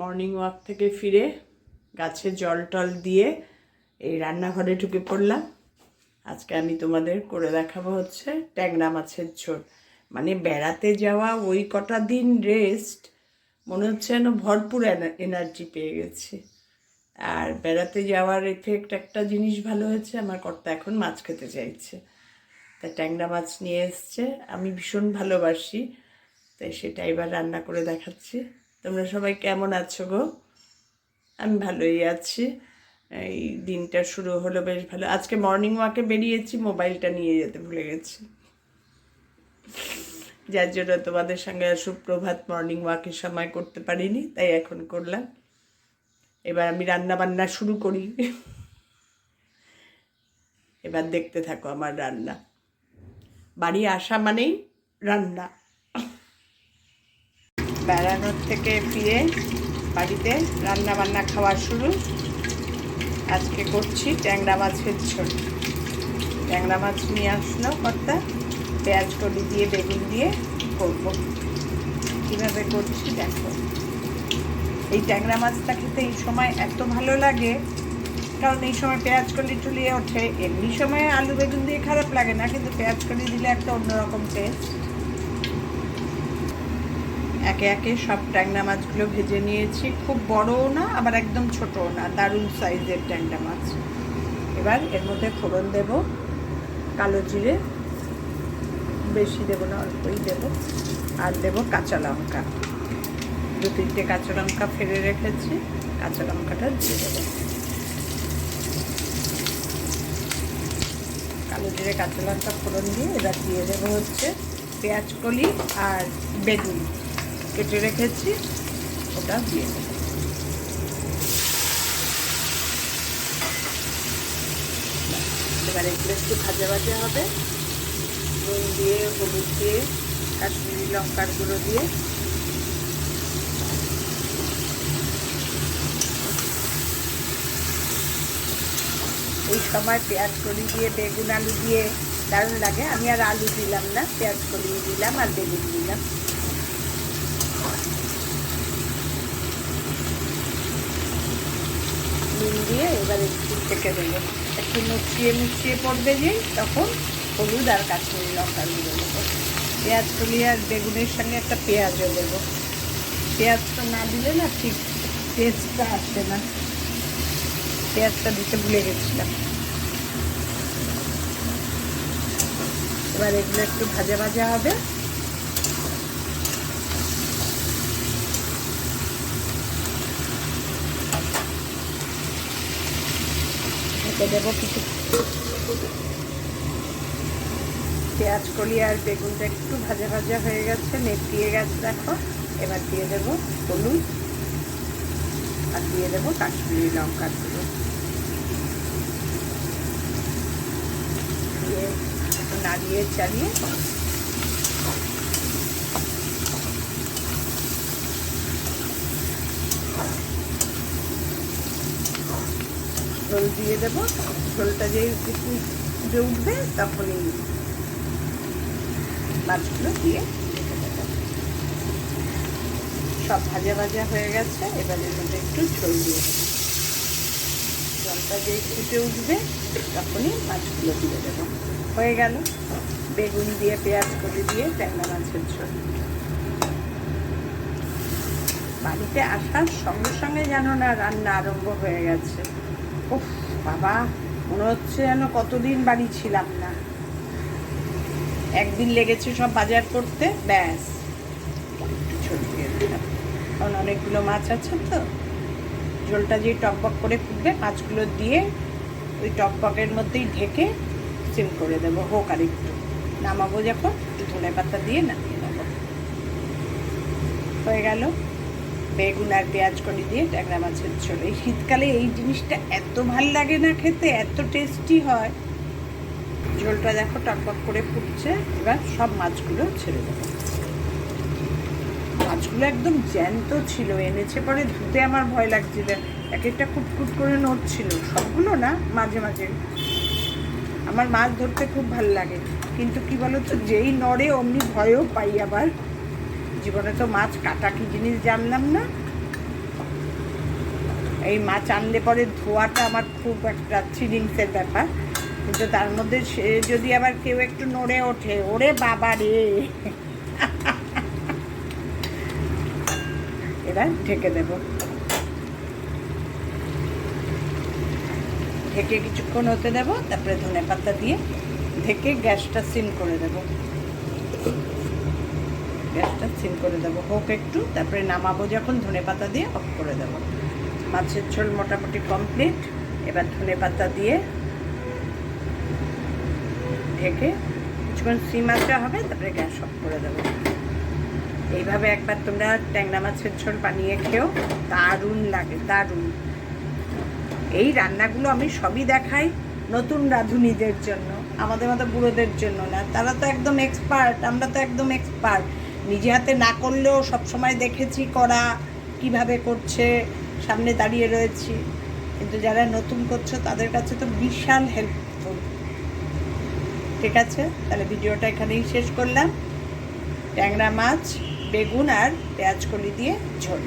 Morning walk থেকে ফিরে গাছে জল টল দিয়ে এই রান্নাঘরে ঢুকে পড়লাম। আজকে আমি তোমাদের করে দেখাবো হচ্ছে ট্যাংরা মাছের ঝোল। মানে বেড়াতে যাওয়া ওই কটা দিন রেস্ট, মনে হচ্ছে যেন ভরপুর এনার্জি পেয়ে গেছি। আর বেড়াতে যাওয়ার এফেক্ট একটা জিনিস ভালো হয়েছে, আমার কর্তা এখন মাছ খেতে চাইছে, তাই ট্যাংরা মাছ নিয়ে এসছে। আমি ভীষণ ভালোবাসি, তাই সেটা এবার রান্না করে দেখাচ্ছি। তোমরা সবাই কেমন আছো গো? আমি ভালোই আছি। এই দিনটা শুরু হলো বেশ ভালো। আজকে মর্নিং ওয়াকে বেরিয়েছি, মোবাইলটা নিয়ে যেতে ভুলে গেছি, যার জন্য তোমাদের সঙ্গে সুপ্রভাত মর্নিং ওয়াকের সময় করতে পারিনি, তাই এখন করলাম। এবার আমি রান্না বান্না শুরু করি। এবার দেখতে থাকো আমার রান্না। বাড়ি আসা মানেই রান্না। বেড়ানোর থেকে ফিরে বাড়িতে রান্না বান্না খাওয়া শুরু। আজকে করছি ট্যাংরা মাছের ঝোল। ট্যাংরা মাছ নিয়ে আসলো কর্তা, পেঁয়াজ কলি দিয়ে বেগুন দিয়ে করব। কীভাবে করছি দেখো। এই ট্যাংরা মাছটা খেতে এই সময় এত ভালো লাগে, কারণ এই সময় পেঁয়াজ কলি টুলিয়ে ওঠে। এমনি সময় আলু বেগুন দিয়ে খারাপ লাগে না, কিন্তু পেঁয়াজ কলি দিলে একটা অন্যরকম টেস্ট। একে একে সব ট্যাংরা মাছগুলো ভেজে নিয়েছি। খুব বড়ও না, আবার একদম ছোটও না, দারুণ সাইজের ট্যাংরা মাছ। এবার এর মধ্যে ফোড়ন দেব কালো জিরে, বেশি দেবো না, অল্পই দেবো। আর দেবো কাঁচা লঙ্কা, 2-3টে কাঁচা লঙ্কা ফেলে রেখেছি, কাঁচা লঙ্কাটা দিয়ে দেবো। কালো জিরে কাঁচা লঙ্কা ফোড়ন দিয়ে এবার দিয়ে দেবো হচ্ছে পেঁয়াজ কলি আর বেগুন কেটে রেখেছি, ওটা দিয়ে দেবো। এবার এগুলো একটু ভাজা ভাজা হবে, নুন দিয়ে, হলুদ দিয়ে, কাশ্মীরি লঙ্কার গুঁড়ো দিয়ে। এই সময় পেঁয়াজ কলি দিয়ে বেগুন আলু দিয়ে দারুণ লাগে। আমি আর আলু দিলাম না, পেঁয়াজ কলি দিলাম আর বেগুন দিলাম। নুন দিয়ে এবার একটু ঢেকে দেবো। একটু মুছিয়ে পড়বে যেই, তখন হলুদ আর কাশ্মীরি লঙ্কার গুঁড়ো দেবো। পেঁয়াজ কলি আর বেগুনের সঙ্গে একটা পেঁয়াজও দেবো। পেঁয়াজটা না দিলে না ঠিক টেস্টটা আসে না, পেঁয়াজটা দিতে ভুলে গেছিলাম। এবার এগুলো একটু ভাজা ভাজা হবে। ঢেকে দেবো কিছু। পেঁয়াজ কলি আর বেগুনটা একটু ভাজা ভাজা হয়ে গেছে, নেতিয়ে গেছে দেখো। এবার দিয়ে দেবো হলুদ আর দিয়ে দেবো কাশ্মীরি লঙ্কার গুঁড়ো দিয়ে নাড়িয়ে চালিয়ে ঝোল দিয়ে দেবো। ঝোলটা যে একটু উঠবে তখনই মাছগুলো দিয়ে সব ভাজা ভাজা হয়ে গেছে। এবার এর মধ্যে একটু ঝোল দিয়ে দেবো। জলটা যে ফুটে উঠবে তখনই মাছগুলো দিয়ে দেবো। হয়ে গেল বেগুন দিয়ে পেঁয়াজ কলি দিয়ে ট্যাংরা মাছের ঝোল। বাড়িতে আসার সঙ্গে সঙ্গে যেন না রান্না আরম্ভ হয়ে গেছে। উফ বাবা, মনে হচ্ছে যেন কতদিন বাড়ি ছিলাম না। একদিন লেগেছে সব বাজার করতে, ব্যাস ঝোল দিয়ে দিলাম। কারণ অনেকগুলো মাছ আছে তো, ঝোলটা যে টকবক করে ফুটবে, মাছগুলো দিয়ে ওই টকবকের মধ্যেই ঢেকে সিম করে দেবো। হোক আর একটু, নামাবো যখন একটু ধনে পাতা দিয়ে নামিয়ে নেবো। হয়ে গেল বেগুন আর পেঁয়াজ কলি দিয়ে ট্যাংরা মাছের ঝোল। এই শীতকালে এই জিনিসটা এত ভাল লাগে না খেতে, এত টেস্টি হয়। ঝোলটা দেখো টকবক করে ফুটছে। এবার সব মাছগুলো ছেড়ে দেবো। মাছগুলো একদম জ্যান্ত ছিল, এনেছে পরে ধুতে আমার ভয় লাগছিল, এক একটা কুটকুট করে নড়ছিল। সবগুলো না, মাঝে মাঝে। আমার মাছ ধরতে খুব ভালো লাগে, কিন্তু কি বলো তো, যেই নড়ে অমনি ভয়ও পাই। আবার জীবনে তো মাছ কাটা কি জিনিস জানলাম না। এই মাছ আনলে পরে ধোয়াটা আমার খুব একটা থ্রিলিংসের ব্যাপার, কিন্তু তার মধ্যে সে যদি আবার কেউ একটু নড়ে ওঠে, ওরে বাবা রে। এবার ঢেকে দেব, ঢেকে কিছুক্ষণ হতে দেব, তারপরে ধনেপাতা দিয়ে ঢেকে গ্যাসটা সিম করে দেব, গ্যাসটা সিম করে দেবো হোক একটু, তারপরে নামাবো যখন ধনেপাতা দিয়ে অফ করে দেব। মাছের ঝোল মোটামুটি কমপ্লিট। এবার ধনেপাতা দিয়ে ঢেকে কিছুক্ষণ সিম আঁচা হবে, তারপরে গ্যাস অফ করে দেবো। এইভাবে একবার তোমরা ট্যাংরা মাছের ঝোল বানিয়ে খেও, দারুণ লাগে, দারুণ। এই রান্নাগুলো আমি সবই দেখাই নতুন রাঁধুনিদের জন্য, আমাদের মতো বুড়োদের জন্য না। তারা তো একদম এক্সপার্ট, আমরা তো একদম এক্সপার্ট। নিজে হাতে না করলেও সবসময় দেখেছি করা, কিভাবে করছে, সামনে দাঁড়িয়ে রয়েছি। কিন্তু যারা নতুন করছো তাদের কাছে তো বিশাল হেল্পফুল। ঠিক আছে, তাহলে ভিডিওটা এখানেই শেষ করলাম। ট্যাংরা মাছ, বেগুন আর পেঁয়াজ কলি দিয়ে ঝোল।